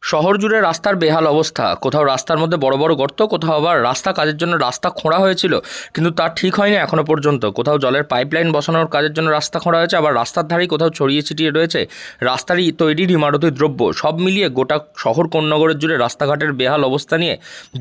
শহর জুড়ে রাস্তার বেহাল অবস্থা। কোথাও রাস্তার মধ্যে বড় বড় গর্ত, কোথাও আবার রাস্তা কাজের জন্য রাস্তা খোঁড়া হয়েছিল কিন্তু তা ঠিক হয়নি এখনো পর্যন্ত। কোথাও জলের পাইপলাইন বসানোর কাজের জন্য রাস্তা খোঁড়া হয়েছে, আবার রাস্তার ধারেই কোথাও ছড়িয়ে ছিটিয়ে রয়েছে রাস্তারই তৈরির ইমারতি দ্রব্য। সব মিলিয়ে গোটা শহর কোন্নগরের জুড়ে রাস্তাঘাটের বেহাল অবস্থা নিয়ে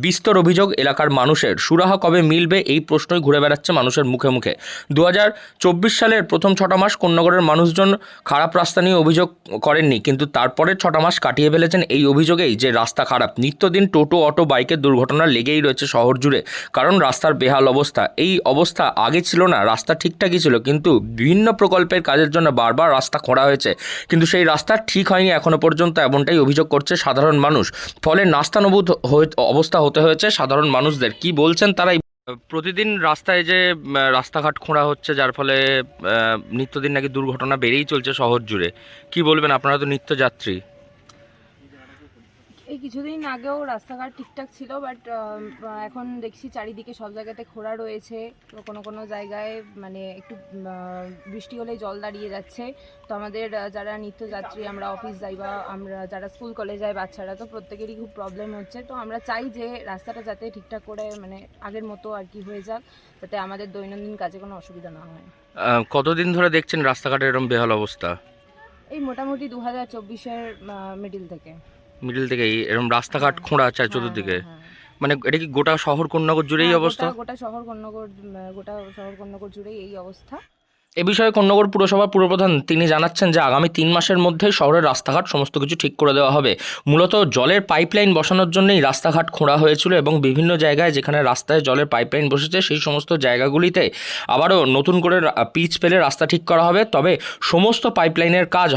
বিস্তর অভিযোগ এলাকার মানুষের। সুরাহা কবে মিলবে এই প্রশ্নই ঘুরে বেড়াচ্ছে মানুষের মুখে মুখে। 2024 সালের প্রথম 6টা মাস কোন্নগরের মানুষজন খারাপ রাস্তা নিয়ে অভিযোগ করেননি, কিন্তু তারপরের 6টা মাস কাটিয়ে ফেলেছেন এই অভিযোগেই যে রাস্তা খারাপ। নিত্যদিন টোটো, অটো, বাইকের দুর্ঘটনা লেগেই রয়েছে শহর জুড়ে, কারণ রাস্তার বেহাল অবস্থা। এই অবস্থা আগে ছিল না, রাস্তা ঠিকঠাকই ছিল, কিন্তু বিভিন্ন প্রকল্পের কাজের জন্য বারবার রাস্তা খোঁড়া হয়েছে, কিন্তু সেই রাস্তা ঠিক হয়নি এখনো পর্যন্ত, এমনটাই অভিযোগ করছে সাধারণ মানুষ। ফলে নাস্তানুবুদ অবস্থা হতে হয়েছে সাধারণ মানুষদের। কি বলছেন তারাই। প্রতিদিন রাস্তায় যে রাস্তাঘাট খোঁড়া হচ্ছে, যার ফলে নিত্যদিন নাকি দুর্ঘটনা বেড়েই চলছে শহর জুড়ে। কি বলবেন, আপনারা তো নিত্যযাত্রী। এই কিছুদিন আগেও রাস্তাঘাট ঠিকঠাক ছিল, বাট এখন দেখছি চারিদিকে সব জায়গাতে খোঁড়া রয়েছে। তো কোনো কোনো জায়গায় মানে একটু বৃষ্টি হলেই জল দাঁড়িয়ে যাচ্ছে। তো আমাদের যারা নিত্যযাত্রী, আমরা অফিস যাই বা আমরা যারা স্কুল কলেজ যাই বাচ্চারা, তো প্রত্যেকেরই খুব প্রবলেম হচ্ছে। তো আমরা চাই যে রাস্তাটা যাতে ঠিকঠাক করে মানে আগের মতো আর কি হয়ে যাক, যাতে আমাদের দৈনন্দিন কাজে কোনো অসুবিধা না হয়। কতদিন ধরে দেখছেন রাস্তাঘাটের এরকম বেহাল অবস্থা? এই মোটামুটি 2024-এর মিডিল থেকে এরকম রাস্তাঘাট খোঁড়া আছে চতুর্দিকে। হ্যাঁ। মানে এটা কি গোটা শহর কোন্নগর জুড়েই হ্যাঁ, অবস্থা? গোটা শহর কোন্নগর জুড়েই এই অবস্থা। এ বিষয়ে কোন্নগর পুরসভার পুরপ্রধান তিনি জানাচ্ছেন যে আগামী 3 মাসের মধ্যে শহরের রাস্তাঘাট সমস্ত কিছু ঠিক করে দেওয়া হবে। মূলত জলের পাইপলাইন বসানোর জন্যই রাস্তাঘাট খোঁড়া হয়েছিল, এবং বিভিন্ন জায়গায় যেখানে রাস্তায় জলের পাইপলাইন বসেছে সেই সমস্ত জায়গাগুলিতে আবারও নতুন করে পিচ ফেলে রাস্তা ঠিক করা হবে। তবে সমস্ত পাইপলাইনের কাজ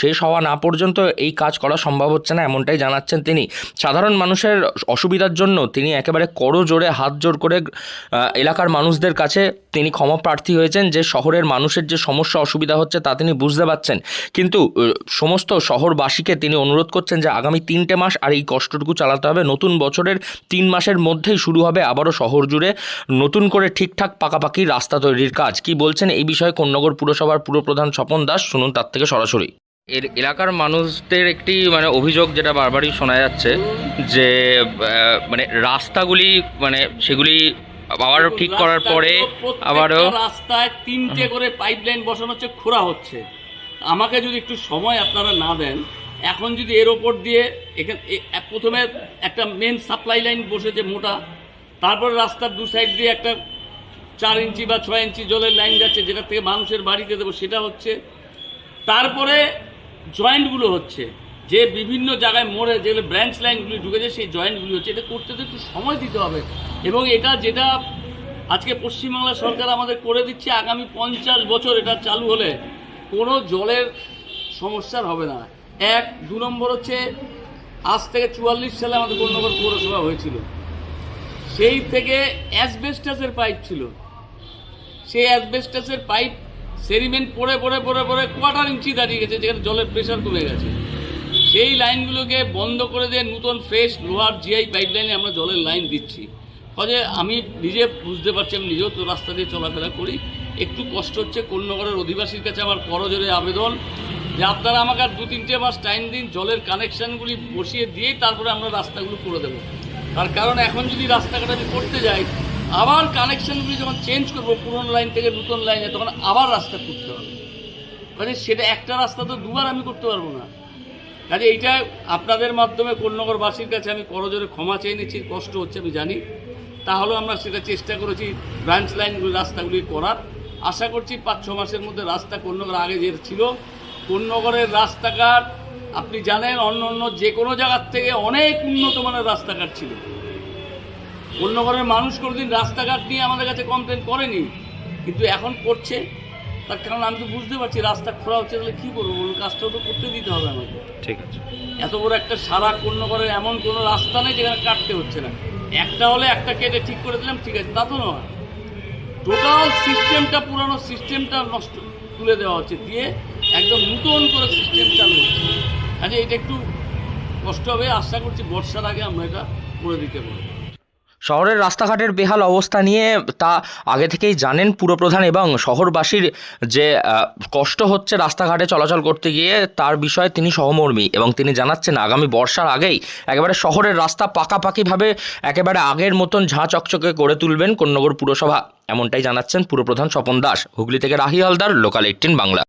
শেষ হওয়া না পর্যন্ত এই কাজ করা সম্ভব হচ্ছে না, এমনটাই জানাচ্ছেন তিনি। সাধারণ মানুষের অসুবিধার জন্য তিনি একেবারে করজোড়ে হাত জোড় করে এলাকার মানুষদের কাছে তিনি ক্ষমা প্রার্থী হয়েছেন যে শহরের মানুষের যে সমস্যা অসুবিধা হচ্ছে তা তিনি বুঝতে পারছেন, কিন্তু সমস্ত শহরবাসীকে তিনি অনুরোধ করছেন যে আগামী 3টে মাস আর এই কষ্টটুকু চালাতে হবে। নতুন বছরের 3 মাসের মধ্যেই শুরু হবে আবারও শহর জুড়ে নতুন করে ঠিকঠাক পাকাপাকি রাস্তা তৈরির কাজ। কি বলছেন এই বিষয়ে কোন্নগর পুরসভার পুরপ্রধান স্বপন দাস, শুনুন তার থেকে সরাসরি। এলাকার মানুষদের একটি অভিযোগ যেটা বারবারই শোনা যাচ্ছে যে রাস্তাগুলি সেগুলি আবারও ঠিক করার পরে আবারও রাস্তায় 3টে করে পাইপলাইন বসানো হচ্ছে, খোঁড়া হচ্ছে। আমাকে যদি একটু সময় আপনারা না দেন, এখন যদি এর ওপর দিয়ে এখানে প্রথমে একটা মেন সাপ্লাই লাইন বসেছে মোটা, তারপরে রাস্তার 2 সাইড দিয়ে একটা 4 ইঞ্চি বা 6 ইঞ্চি জলের লাইন যাচ্ছে, যেটা থেকে মানুষের বাড়িতে দেবো সেটা হচ্ছে। তারপরে জয়েন্টগুলো হচ্ছে, যে বিভিন্ন জায়গায় মোড়ে যেগুলো ব্রাঞ্চ লাইনগুলি ঢুকেছে সেই জয়েন্টগুলি হচ্ছে। এটা করতে তো একটু সময় দিতে হবে, এবং এটা যেটা আজকে পশ্চিমবাংলা সরকার আমাদের করে দিচ্ছে, আগামী 50 বছর এটা চালু হলে কোনো জলের সমস্যার হবে না। 2 নম্বর হচ্ছে, আজ থেকে 44 সালে আমাদের কোন্নগর পৌরসভা হয়েছিল, সেই থেকে অ্যাসবেস্টাসের পাইপ ছিল। সেই অ্যাসবেস্টাসের পাইপ সেরিমেন্ট পড়ে পড়ে পড়ে পড়ে 1/4 ইঞ্চি দাঁড়িয়ে গেছে, যেখানে জলের প্রেশার কমে গেছে। সেই লাইনগুলোকে বন্ধ করে দিয়ে নতুন ফ্রেশ লোহার জিআই পাইপ লাইনে আমরা জলের লাইন দিচ্ছি। ফলে আমি নিজে বুঝতে পারছি, আমি নিজেও তো রাস্তা দিয়ে চলাফেরা করি, একটু কষ্ট হচ্ছে। কোন্নগরের অধিবাসীর কাছে আমার করজোরে আবেদন যে আপনারা আমাকে আর 2-3টে মাস টাইম দিন, জলের কানেকশানগুলি বসিয়ে দিয়েই তারপরে আমরা রাস্তাগুলো করে দেবো। তার কারণ এখন যদি রাস্তাঘাট আমি করতে যাই, আবার কানেকশানগুলি যখন চেঞ্জ করবো পুরনো লাইন থেকে নতুন লাইনে, তখন আবার রাস্তা করতে হবে। মানে সেটা একটা রাস্তা তো দুবার আমি করতে পারবো না। কাজে এইটা আপনাদের মাধ্যমে কোন্নগরবাসীর কাছে আমি করজোরে ক্ষমা চেয়ে নিচ্ছি। কষ্ট হচ্ছে আমি জানি, তাহলেও আমরা সেটা চেষ্টা করেছি ব্রাঞ্চ লাইনগুলি রাস্তাগুলি করার। আশা করছি 5-6 মাসের মধ্যে রাস্তা কোন্নগর আগে যে ছিল, কোন্নগরের রাস্তাঘাট আপনি জানেন অন্য অন্য যে কোনো জায়গার থেকে অনেক উন্নত মানের রাস্তাঘাট ছিল। কোন্নগরের মানুষ কোনোদিন রাস্তাঘাট নিয়ে আমাদের কাছে কমপ্লেন করেনি, কিন্তু এখন করছে। তার কারণ আমি তো বুঝতে পারছি রাস্তা খোঁড়া হচ্ছে, তাহলে কী করবো বলুন, কাজটাও তো করতে দিতে হবে আমাকে। ঠিক আছে, এত বড় একটা সারা কোন্নগরের এমন কোনো রাস্তা নেই যেখানে কাটতে হচ্ছে না। একটা হলে একটা কেটে ঠিক করে দিলাম, ঠিক আছে, তা তো নয়। টোটাল সিস্টেমটা, পুরানো সিস্টেমটা নষ্ট তুলে দেওয়া হচ্ছে, দিয়ে একদম নতুন করে সিস্টেম চালু হচ্ছে। কাজে এটা একটু কষ্ট হবে, আশা করছি বর্ষার আগে আমরা এটা করে দিতে পারবো। শহরের রাস্তাঘাটের বেহাল অবস্থা নিয়ে তা আগে থেকেই জানেন পুরপ্রধান এবং শহরবাসীর যে কষ্ট হচ্ছে রাস্তাঘাটে চলাচল করতে গিয়ে তার বিষয়ে তিনি সহমর্মী এবং তিনি জানাচ্ছেন আগামী বর্ষার আগেই একেবারে শহরের রাস্তা পাকাপাকিভাবে একেবারে আগের মতন ঝাঁ চকচকে করে তুলবেন কোন্নগর পুরসভা, এমনটাই জানাচ্ছেন পুরপ্রধান স্বপন দাস। হুগলি থেকে রাহি হালদার, লোকাল 18 বাংলা।